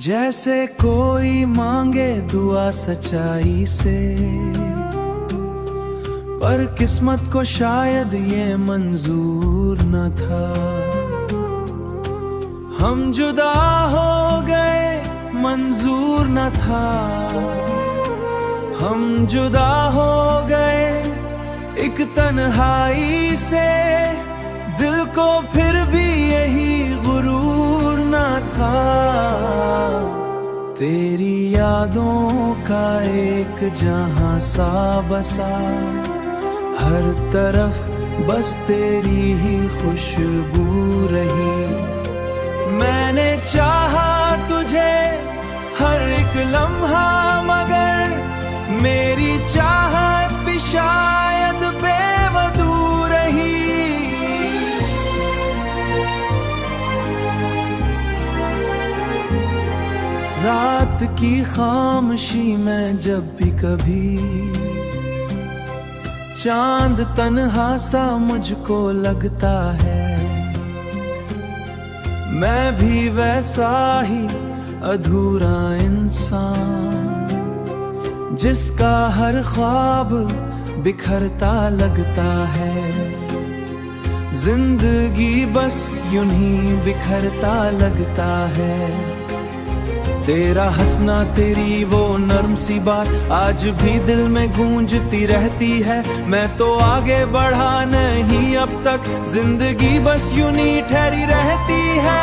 जैसे कोई मांगे दुआ सच्चाई से, पर किस्मत को शायद ये मंजूर न था। हम जुदा हो गए मंजूर न था, हम जुदा हो गए एक तन्हाई से। दिल को फिर भी यही गुरूर न था। तेरी यादों का एक जहां सा बसा, हर तरफ बस तेरी ही खुशबू रही। मैंने चाहा तुझे हर एक लम्हा, मगर मेरी चाहत भी शायद बेवजू रही। रात की खामोशी में जब भी कभी चांद तन्हा सा मुझको लगता है, मैं भी वैसा ही अधूरा इंसान, जिसका हर ख्वाब बिखरता लगता है। जिंदगी बस यूं ही बिखरता लगता है। तेरा हंसना, तेरी वो नर्म सी बात आज भी दिल में गूंजती रहती है। मैं तो आगे बढ़ा नहीं अब तक, जिंदगी बस यूं ही ठहरी रहती है।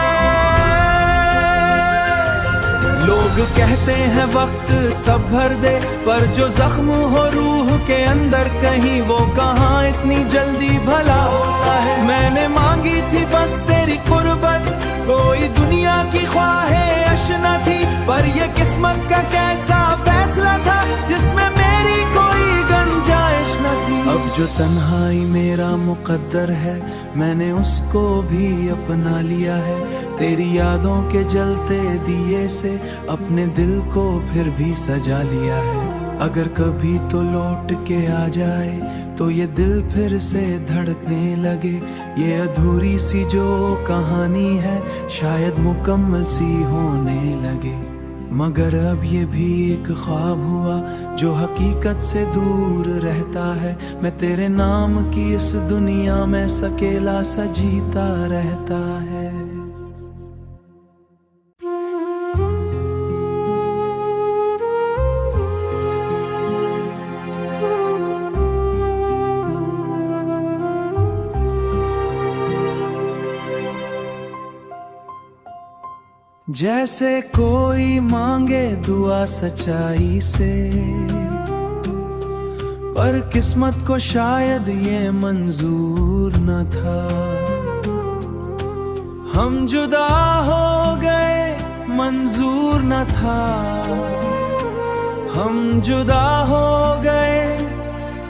लोग कहते हैं वक्त सब भर दे, पर जो जख्म हो रूह के अंदर कहीं वो कहाँ इतनी जल्दी भला होता है। मैंने मांगी थी बस तेरी कुर्बत, कोई दुनिया की ख्वाहे अशना थी, पर ये किस्मत का कैसा फैसला था जिसमें मेरी कोई गुंजाइश न थी। अब जो तन्हाई मेरा मुकद्दर है, मैंने उसको भी अपना लिया है। तेरी यादों के जलते दिए से अपने दिल को फिर भी सजा लिया है। अगर कभी तो लौट के आ जाए तो ये दिल फिर से धड़कने लगे। ये अधूरी सी जो कहानी है शायद मुकम्मल सी होने लगे। मगर अब ये भी एक ख्वाब हुआ जो हकीकत से दूर रहता है। मैं तेरे नाम की इस दुनिया में सकेला सा जीता रहता है। जैसे कोई मांगे दुआ सच्चाई से, पर किस्मत को शायद ये मंजूर न था। हम जुदा हो गए मंजूर न था, हम जुदा हो गए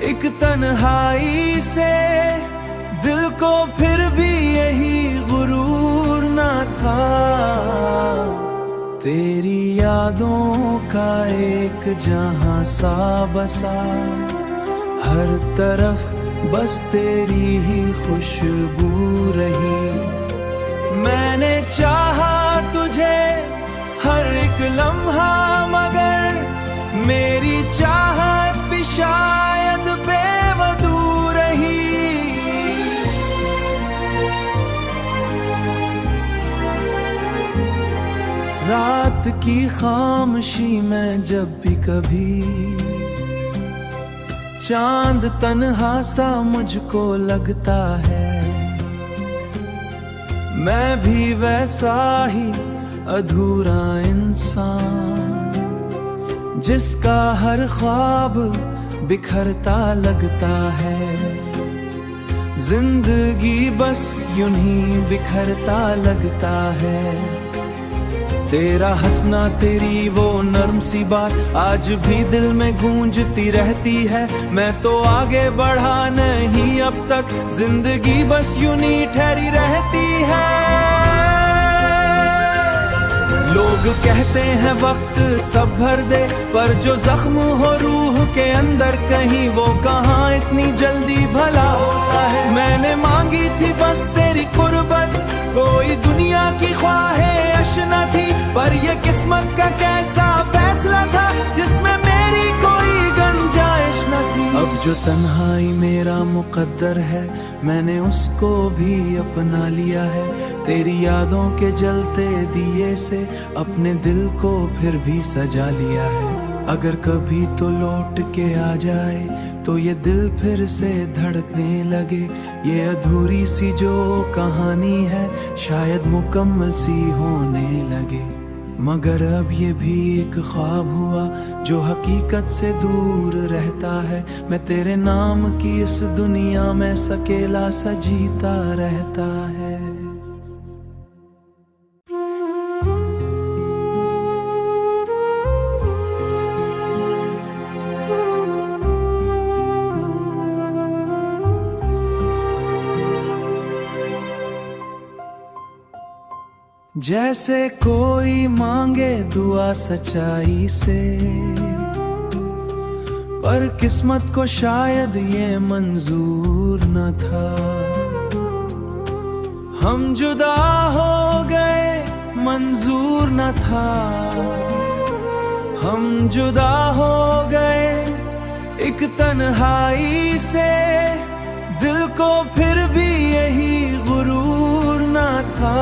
एक तन्हाई से। दिल को फिर भी यही गुरूर न था। तेरी यादों का एक जहां सा बसा, हर तरफ बस तेरी ही खुशबू रही। मैंने चाहा तुझे हर एक लम्हा, मगर मेरी चाहत भी शायद बेवजू रही। रात की खामोशी में जब भी कभी चांद तन्हा सा मुझको लगता है, मैं भी वैसा ही अधूरा इंसान, जिसका हर ख्वाब बिखरता लगता है। जिंदगी बस यूं ही बिखरता लगता है। तेरा हंसना, तेरी वो नर्म सी बात आज भी दिल में गूंजती रहती है। मैं तो आगे बढ़ा नहीं अब तक, जिंदगी बस यूं ही ठहरी रहती है। लोग कहते हैं वक्त सब भर दे, पर जो जख्म हो रूह के अंदर कहीं वो कहाँ इतनी जल्दी भला होता है। मैंने मांगी थी बस तेरी कुर्बत, कोई दुनिया की ख्वाहे अशना थी, पर ये किस्मत किस्मत का कैसा फैसला था जिसमें मेरी कोई गुंजाइश न थी। अब जो तन्हाई मेरा मुकद्दर है मैंने उसको भी अपना लिया है। तेरी यादों के जलते दिए से अपने दिल को फिर भी सजा लिया है। अगर कभी तो लौट के आ जाए तो ये दिल फिर से धड़कने लगे। ये अधूरी सी जो कहानी है शायद मुकम्मल सी होने लगे। मगर अब ये भी एक ख्वाब हुआ जो हकीकत से दूर रहता है। मैं तेरे नाम की इस दुनिया में अकेला सा जीता रहता है। जैसे कोई मांगे दुआ सच्चाई से, पर किस्मत को शायद ये मंजूर न था। हम जुदा हो गए मंजूर न था। हम जुदा हो गए एक तन्हाई से, दिल को फिर भी यही गुरूर न था।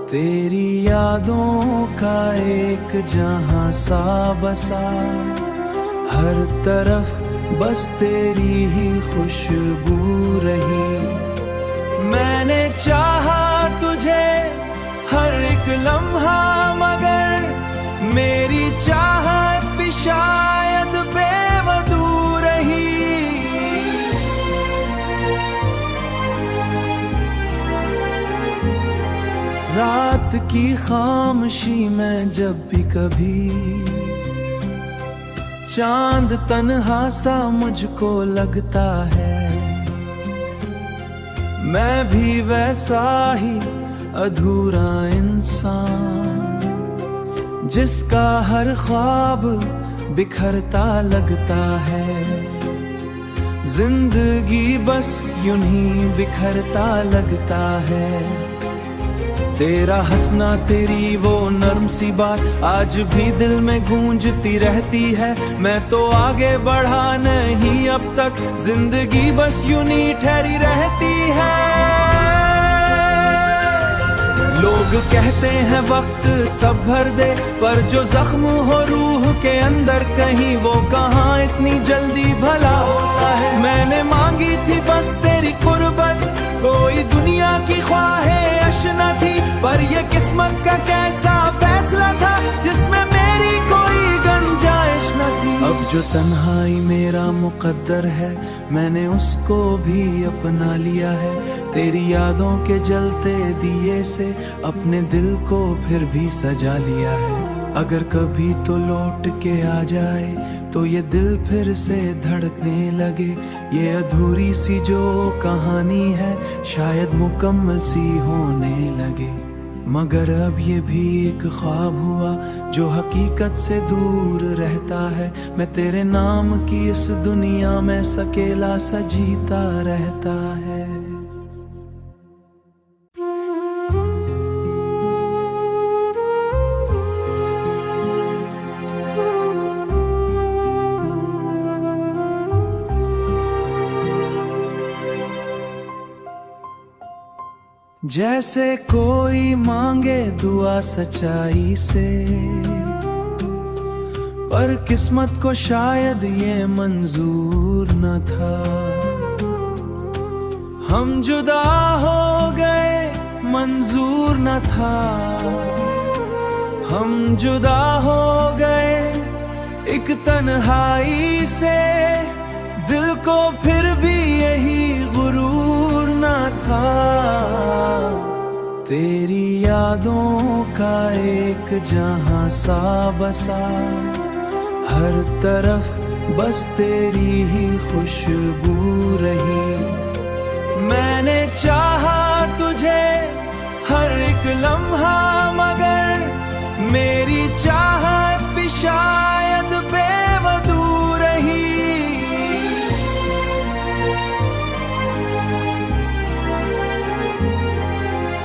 तेरी यादों का एक जहां सा बसा, हर तरफ बस तेरी ही खुशबू रही। मैंने चाहा तुझे हर एक लम्हा, मगर मेरी चाहत भी शायद बेवजू रही। रात की खामोशी में जब भी कभी चांद तन्हा सा मुझको लगता है, मैं भी वैसा ही अधूरा इंसान जिसका हर ख्वाब बिखरता लगता है। जिंदगी बस यूं ही बिखरता लगता है। तेरा हंसना तेरी वो नर्म सी बात आज भी दिल में गूंजती रहती है। मैं तो आगे बढ़ा नहीं अब तक, जिंदगी बस यूं ही ठहरी रहती है। लोग कहते हैं वक्त सब भर दे, पर जो जख्म हो रूह के अंदर कहीं वो कहाँ इतनी जल्दी भला होता है। मैंने मांगी थी बस तेरी कुर्बत, कोई दुनिया की ख्वाहे अशना थी, पर ये किस्मत का कैसा फैसला था जिसमें मेरी कोई गुंजाइश न थी। अब जो तन्हाई मेरा मुकद्दर है मैंने उसको भी अपना लिया है। तेरी यादों के जलते दिए से अपने दिल को फिर भी सजा लिया है। अगर कभी तो लौट के आ जाए तो ये दिल फिर से धड़कने लगे। ये अधूरी सी जो कहानी है शायद मुकम्मल सी होने लगे। मगर अब ये भी एक ख्वाब हुआ जो हकीकत से दूर रहता है। मैं तेरे नाम की इस दुनिया में अकेला सा जीता रहता है। जैसे कोई मांगे दुआ सच्चाई से, पर किस्मत को शायद ये मंजूर न था। हम जुदा हो गए मंजूर न था। हम जुदा हो गए एक तन्हाई से, दिल को फिर भी यही गुरूर न था। तेरी यादों का एक जहां सा बसा, हर तरफ बस तेरी ही खुशबू रही। मैंने चाहा तुझे हर एक लम्हा, मगर मेरी चाहत भी शायद बेवजू रही।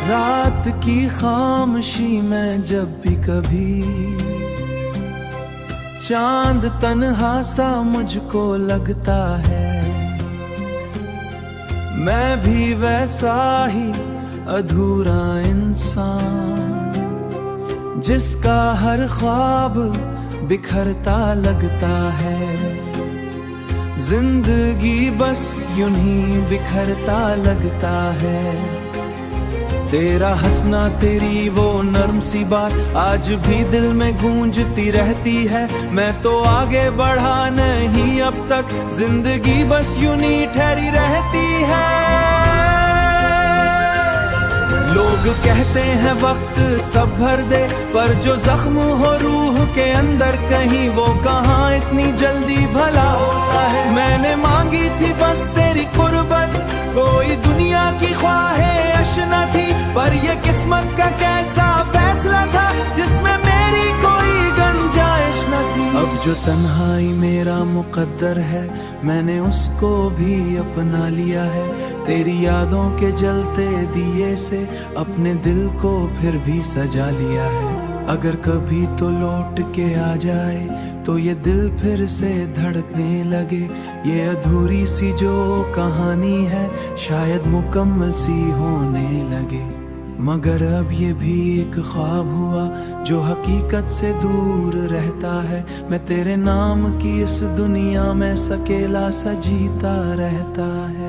रात की खामोशी में जब भी कभी चांद तन्हा सा मुझको लगता है, मैं भी वैसा ही अधूरा इंसान जिसका हर ख्वाब बिखरता लगता है। जिंदगी बस यूं ही बिखरता लगता है। तेरा हंसना, तेरी वो नर्म सी बात आज भी दिल में गूंजती रहती है। मैं तो आगे बढ़ा नहीं अब तक, जिंदगी बस यूं ही ठहरी रहती है। लोग कहते हैं वक्त सब भर दे, पर जो जख्म हो रूह के अंदर कहीं वो कहाँ इतनी जल्दी भला होता है। मैंने मांगी थी बस तेरी कुर्बत, कोई दुनिया की ख्वाहे अशना थी, पर ये किस्मत का कैसा फैसला था जिसमें मेरी कोई गुंजाइश न थी। अब जो तन्हाई मेरा मुकद्दर है, मैंने उसको भी अपना लिया है। तेरी यादों के जलते दिए से अपने दिल को फिर भी सजा लिया है। अगर कभी तो लौट के आ जाए तो ये दिल फिर से धड़कने लगे। ये अधूरी सी जो कहानी है शायद मुकम्मल सी होने लगे। मगर अब ये भी एक ख्वाब हुआ जो हकीकत से दूर रहता है। मैं तेरे नाम की इस दुनिया में अकेला सा जीता रहता है।